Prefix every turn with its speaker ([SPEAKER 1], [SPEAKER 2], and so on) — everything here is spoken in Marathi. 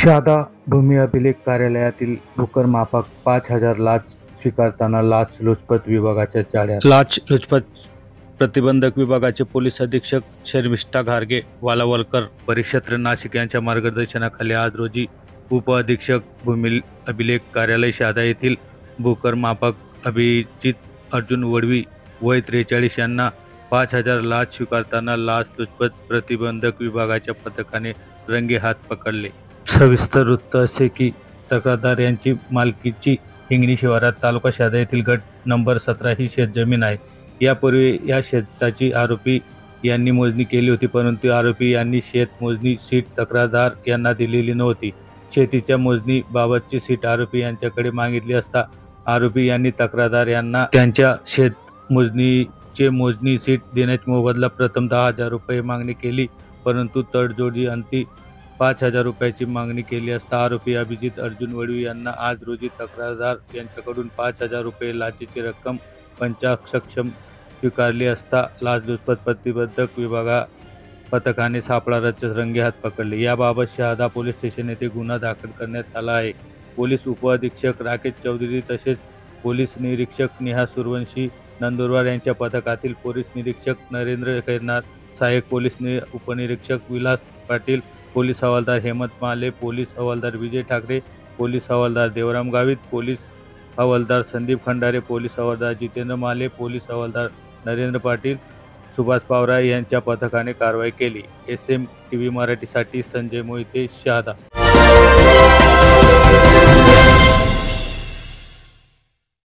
[SPEAKER 1] शहादा भूमी अभिलेख कार्यालयातील भूकरमापक 5,000 लाच स्वीकारताना लाचलुचपत विभागाच्या जाळ्यात। लाचलुचपत प्रतिबंधक विभागाचे पोलीस अधीक्षक शर्मिष्ठा घारगे वालावलकर परिक्षेत्र नाशिक यांच्या मार्गदर्शनाखाली आज रोजी उप अधीक्षक भूमी अभिलेख कार्यालय शहादा येथील भूकरमापक अभिजित अर्जुन वडवी वय 43 यांना 5,000 लाच स्वीकारताना लाचलुचपत प्रतिबंधक विभागाच्या पथकाने रंगेहात पकडले। सविस्तर वृत्त असे की तक्रारदार यांची मालकीची हिंगणी शिवारात तालुका शहादा येथील गट नंबर 17 ही शेतजमीन आहे। यापूर्वी या शेताची आरोपी यांनी मोजणी केली होती, परंतु आरोपी यांनी शेत मोजणी सीट तक्रारदार यांना दिलेली नव्हती। शेतीच्या मोजणी बाबतची सीट आरोपी यांच्याकडे मागितली असता आरोपी यांनी तक्रारदार यांना त्यांच्या शेत मोजणी सीट देण्याच्या मोबदला प्रथम 10,000 रुपये मागणी केली, परंतु तडजोडी अंती 5,000 रुपयाची मागणी केली असता आरोपी अभिजित अर्जुन वडवी यांना आज रोजी तक्रारदार यांच्याकडून 5,000 रुपये लाचेची रक्कम पंचाक्षम स्वीकारली असता लाचलुचपत प्रतिबंधक विभागा पथकाने सापळा रचत रंगेहात पकडले। याबाबत शहादा पोलीस स्टेशन येथे गुन्हा दाखल करण्यात आला आहे। पोलीस उपअधीक्षक राकेश चौधरी तसेच पोलीस निरीक्षक नेहा सूर्यवंशी नंदुरबार यांच्या पथकातील पोलीस निरीक्षक नरेंद्र खैरनार, सहाय्यक पोलीस उपनिरीक्षक विलास पाटील, पोलीस हवालदार हेमंत माले, पोलीस हवालदार विजय ठाकरे, पोलीस हवालदार देवराम गावित, पोलीस हवालदार संदीप खंडारे, पोलीस हवालदार जितेंद्र माले, पोलीस हवालदार नरेंद्र पाटील, सुभाष पावरा यांच्या पथकाने कारवाई केली। SM TV मराठीसाठी संजय मोहिते, शहादा।